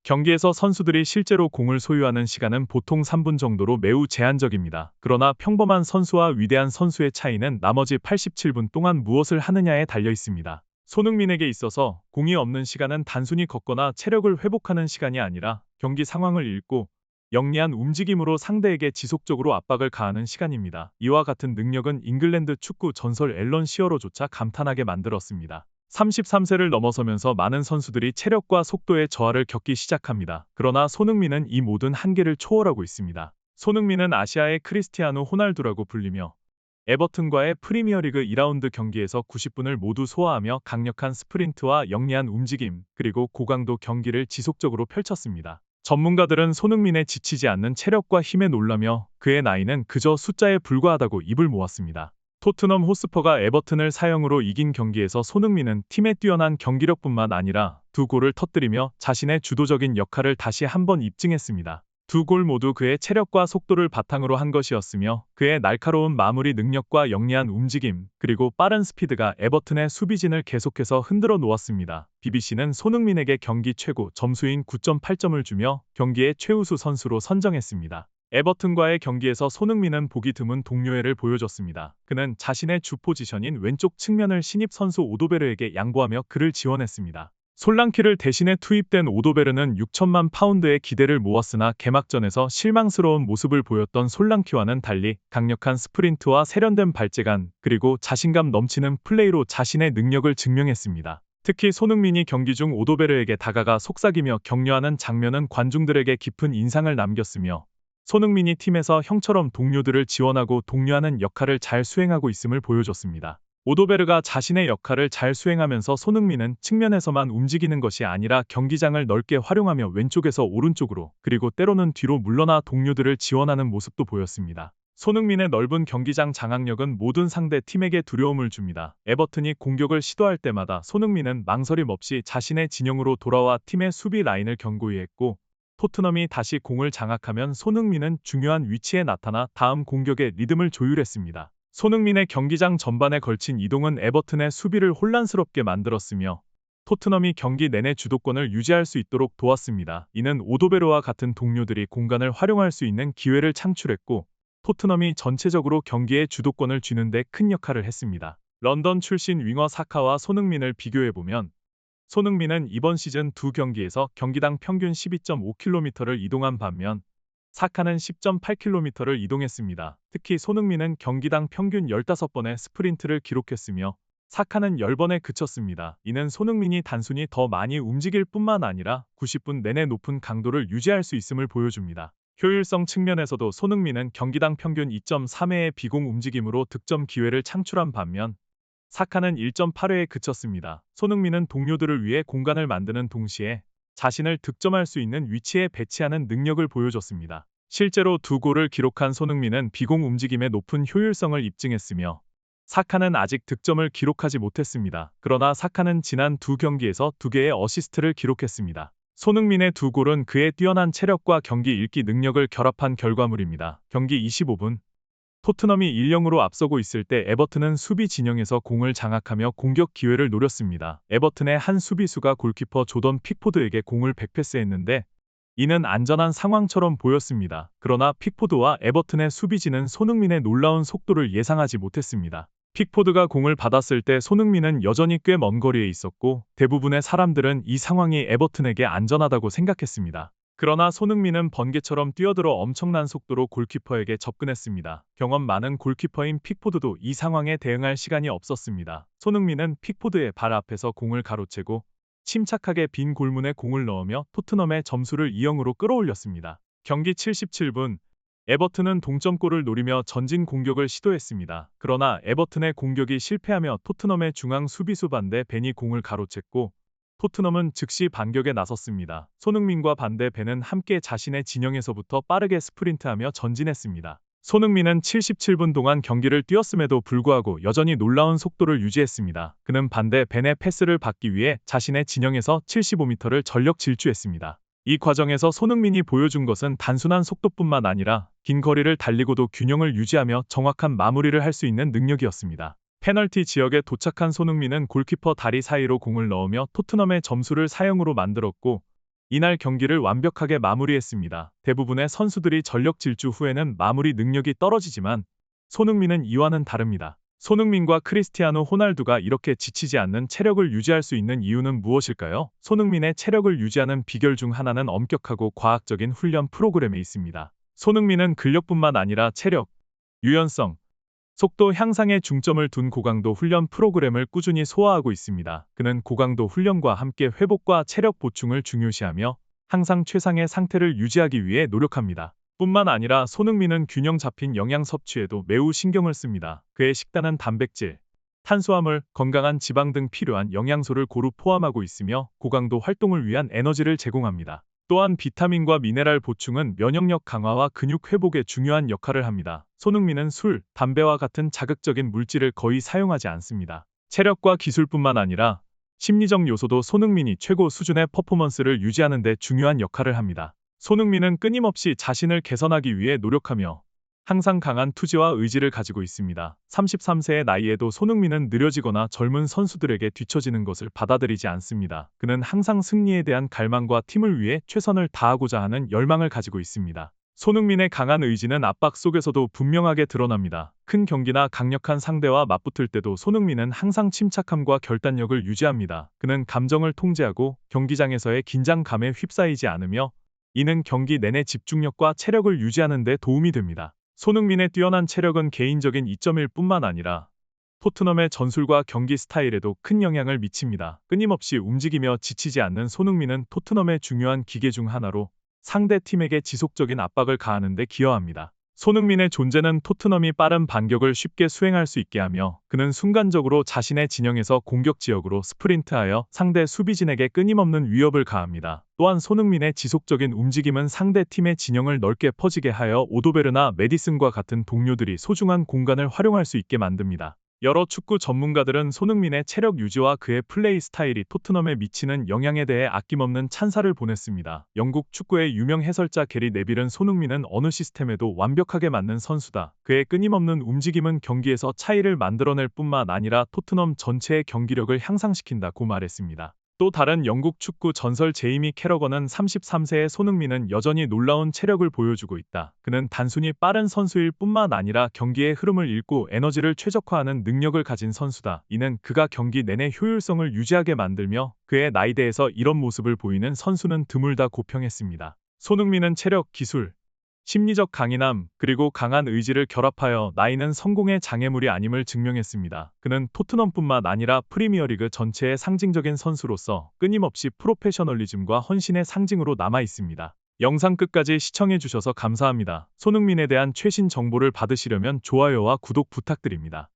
경기에서 선수들이 실제로 공을 소유하는 시간은 보통 3분 정도로 매우 제한적입니다. 그러나 평범한 선수와 위대한 선수의 차이는 나머지 87분 동안 무엇을 하느냐에 달려 있습니다. 손흥민에게 있어서 공이 없는 시간은 단순히 걷거나 체력을 회복하는 시간이 아니라 경기 상황을 읽고 영리한 움직임으로 상대에게 지속적으로 압박을 가하는 시간입니다. 이와 같은 능력은 잉글랜드 축구 전설 앨런 시어로조차 감탄하게 만들었습니다. 33세를 넘어서면서 많은 선수들이 체력과 속도의 저하를 겪기 시작합니다. 그러나 손흥민은 이 모든 한계를 초월하고 있습니다. 손흥민은 아시아의 크리스티아노 호날두라고 불리며 에버튼과의 프리미어리그 2라운드 경기에서 90분을 모두 소화하며 강력한 스프린트와 영리한 움직임, 그리고 고강도 경기를 지속적으로 펼쳤습니다. 전문가들은 손흥민의 지치지 않는 체력과 힘에 놀라며 그의 나이는 그저 숫자에 불과하다고 입을 모았습니다. 토트넘 호스퍼가 에버튼을 4-0으로 이긴 경기에서 손흥민은 팀의 뛰어난 경기력뿐만 아니라 두 골을 터뜨리며 자신의 주도적인 역할을 다시 한번 입증했습니다. 두 골 모두 그의 체력과 속도를 바탕으로 한 것이었으며 그의 날카로운 마무리 능력과 영리한 움직임, 그리고 빠른 스피드가 에버튼의 수비진을 계속해서 흔들어 놓았습니다. BBC는 손흥민에게 경기 최고 점수인 9.8점을 주며 경기의 최우수 선수로 선정했습니다. 에버튼과의 경기에서 손흥민은 보기 드문 동료애를 보여줬습니다. 그는 자신의 주 포지션인 왼쪽 측면을 신입 선수 오도베르에게 양보하며 그를 지원했습니다. 솔랑키를 대신해 투입된 오도베르는 6천만 파운드의 기대를 모았으나 개막전에서 실망스러운 모습을 보였던 솔랑키와는 달리 강력한 스프린트와 세련된 발재간, 그리고 자신감 넘치는 플레이로 자신의 능력을 증명했습니다. 특히 손흥민이 경기 중 오도베르에게 다가가 속삭이며 격려하는 장면은 관중들에게 깊은 인상을 남겼으며 손흥민이 팀에서 형처럼 동료들을 지원하고 독려하는 역할을 잘 수행하고 있음을 보여줬습니다. 오도베르가 자신의 역할을 잘 수행하면서 손흥민은 측면에서만 움직이는 것이 아니라 경기장을 넓게 활용하며 왼쪽에서 오른쪽으로, 그리고 때로는 뒤로 물러나 동료들을 지원하는 모습도 보였습니다. 손흥민의 넓은 경기장 장악력은 모든 상대 팀에게 두려움을 줍니다. 에버튼이 공격을 시도할 때마다 손흥민은 망설임 없이 자신의 진영으로 돌아와 팀의 수비 라인을 견고히 했고, 토트넘이 다시 공을 장악하면 손흥민은 중요한 위치에 나타나 다음 공격의 리듬을 조율했습니다. 손흥민의 경기장 전반에 걸친 이동은 에버튼의 수비를 혼란스럽게 만들었으며 토트넘이 경기 내내 주도권을 유지할 수 있도록 도왔습니다. 이는 오도베르와 같은 동료들이 공간을 활용할 수 있는 기회를 창출했고 토트넘이 전체적으로 경기의 주도권을 쥐는 데 큰 역할을 했습니다. 런던 출신 윙어 사카와 손흥민을 비교해보면 손흥민은 이번 시즌 두 경기에서 경기당 평균 12.5km를 이동한 반면 사카는 10.8km를 이동했습니다. 특히 손흥민은 경기당 평균 15번의 스프린트를 기록했으며 사카는 10번에 그쳤습니다. 이는 손흥민이 단순히 더 많이 움직일 뿐만 아니라 90분 내내 높은 강도를 유지할 수 있음을 보여줍니다. 효율성 측면에서도 손흥민은 경기당 평균 2.3회의 비공 움직임으로 득점 기회를 창출한 반면 사카는 1.8회에 그쳤습니다. 손흥민은 동료들을 위해 공간을 만드는 동시에 자신을 득점할 수 있는 위치에 배치하는 능력을 보여줬습니다. 실제로 두 골을 기록한 손흥민은 비공 움직임의 높은 효율성을 입증했으며 사카는 아직 득점을 기록하지 못했습니다. 그러나 사카는 지난 두 경기에서 2개의 어시스트를 기록했습니다. 손흥민의 두 골은 그의 뛰어난 체력과 경기 읽기 능력을 결합한 결과물입니다. 경기 25분 토트넘이 1-0으로 앞서고 있을 때 에버튼은 수비 진영에서 공을 장악하며 공격 기회를 노렸습니다. 에버튼의 한 수비수가 골키퍼 조던 픽포드에게 공을 백패스했는데 이는 안전한 상황처럼 보였습니다. 그러나 픽포드와 에버튼의 수비진은 손흥민의 놀라운 속도를 예상하지 못했습니다. 픽포드가 공을 받았을 때 손흥민은 여전히 꽤 먼 거리에 있었고 대부분의 사람들은 이 상황이 에버튼에게 안전하다고 생각했습니다. 그러나 손흥민은 번개처럼 뛰어들어 엄청난 속도로 골키퍼에게 접근했습니다. 경험 많은 골키퍼인 픽포드도 이 상황에 대응할 시간이 없었습니다. 손흥민은 픽포드의 발 앞에서 공을 가로채고 침착하게 빈 골문에 공을 넣으며 토트넘의 점수를 2-0으로 끌어올렸습니다. 경기 77분 에버튼은 동점골을 노리며 전진 공격을 시도했습니다. 그러나 에버튼의 공격이 실패하며 토트넘의 중앙 수비수 반대 벤이 공을 가로챘고 토트넘은 즉시 반격에 나섰습니다. 손흥민과 반대 벤은 함께 자신의 진영에서부터 빠르게 스프린트하며 전진했습니다. 손흥민은 77분 동안 경기를 뛰었음에도 불구하고 여전히 놀라운 속도를 유지했습니다. 그는 반대 벤의 패스를 받기 위해 자신의 진영에서 75m를 전력 질주했습니다. 이 과정에서 손흥민이 보여준 것은 단순한 속도뿐만 아니라 긴 거리를 달리고도 균형을 유지하며 정확한 마무리를 할 수 있는 능력이었습니다. 페널티 지역에 도착한 손흥민은 골키퍼 다리 사이로 공을 넣으며 토트넘의 점수를 4-0으로 만들었고 이날 경기를 완벽하게 마무리했습니다. 대부분의 선수들이 전력 질주 후에는 마무리 능력이 떨어지지만 손흥민은 이와는 다릅니다. 손흥민과 크리스티아노 호날두가 이렇게 지치지 않는 체력을 유지할 수 있는 이유는 무엇일까요? 손흥민의 체력을 유지하는 비결 중 하나는 엄격하고 과학적인 훈련 프로그램에 있습니다. 손흥민은 근력뿐만 아니라 체력, 유연성, 속도 향상에 중점을 둔 고강도 훈련 프로그램을 꾸준히 소화하고 있습니다. 그는 고강도 훈련과 함께 회복과 체력 보충을 중요시하며 항상 최상의 상태를 유지하기 위해 노력합니다. 뿐만 아니라 손흥민은 균형 잡힌 영양 섭취에도 매우 신경을 씁니다. 그의 식단은 단백질, 탄수화물, 건강한 지방 등 필요한 영양소를 고루 포함하고 있으며 고강도 활동을 위한 에너지를 제공합니다. 또한 비타민과 미네랄 보충은 면역력 강화와 근육 회복에 중요한 역할을 합니다. 손흥민은 술, 담배와 같은 자극적인 물질을 거의 사용하지 않습니다. 체력과 기술뿐만 아니라 심리적 요소도 손흥민이 최고 수준의 퍼포먼스를 유지하는 데 중요한 역할을 합니다. 손흥민은 끊임없이 자신을 개선하기 위해 노력하며 항상 강한 투지와 의지를 가지고 있습니다. 33세의 나이에도 손흥민은 느려지거나 젊은 선수들에게 뒤처지는 것을 받아들이지 않습니다. 그는 항상 승리에 대한 갈망과 팀을 위해 최선을 다하고자 하는 열망을 가지고 있습니다. 손흥민의 강한 의지는 압박 속에서도 분명하게 드러납니다. 큰 경기나 강력한 상대와 맞붙을 때도 손흥민은 항상 침착함과 결단력을 유지합니다. 그는 감정을 통제하고 경기장에서의 긴장감에 휩싸이지 않으며 이는 경기 내내 집중력과 체력을 유지하는 데 도움이 됩니다. 손흥민의 뛰어난 체력은 개인적인 이점일 뿐만 아니라 토트넘의 전술과 경기 스타일에도 큰 영향을 미칩니다. 끊임없이 움직이며 지치지 않는 손흥민은 토트넘의 중요한 기계 중 하나로 상대 팀에게 지속적인 압박을 가하는 데 기여합니다. 손흥민의 존재는 토트넘이 빠른 반격을 쉽게 수행할 수 있게 하며 그는 순간적으로 자신의 진영에서 공격 지역으로 스프린트하여 상대 수비진에게 끊임없는 위협을 가합니다. 또한 손흥민의 지속적인 움직임은 상대 팀의 진영을 넓게 퍼지게 하여 오도베르나 메디슨과 같은 동료들이 소중한 공간을 활용할 수 있게 만듭니다. 여러 축구 전문가들은 손흥민의 체력 유지와 그의 플레이 스타일이 토트넘에 미치는 영향에 대해 아낌없는 찬사를 보냈습니다. 영국 축구의 유명 해설자 게리 네빌은 손흥민은 어느 시스템에도 완벽하게 맞는 선수다. 그의 끊임없는 움직임은 경기에서 차이를 만들어낼 뿐만 아니라 토트넘 전체의 경기력을 향상시킨다고 말했습니다. 또 다른 영국 축구 전설 제이미 캐러건은 33세의 손흥민은 여전히 놀라운 체력을 보여주고 있다. 그는 단순히 빠른 선수일 뿐만 아니라 경기의 흐름을 읽고 에너지를 최적화하는 능력을 가진 선수다. 이는 그가 경기 내내 효율성을 유지하게 만들며 그의 나이대에서 이런 모습을 보이는 선수는 드물다고 평했습니다. 손흥민은 체력, 기술, 심리적 강인함, 그리고 강한 의지를 결합하여 나이는 성공의 장애물이 아님을 증명했습니다. 그는 토트넘뿐만 아니라 프리미어리그 전체의 상징적인 선수로서 끊임없이 프로페셔널리즘과 헌신의 상징으로 남아 있습니다. 영상 끝까지 시청해주셔서 감사합니다. 손흥민에 대한 최신 정보를 받으시려면 좋아요와 구독 부탁드립니다.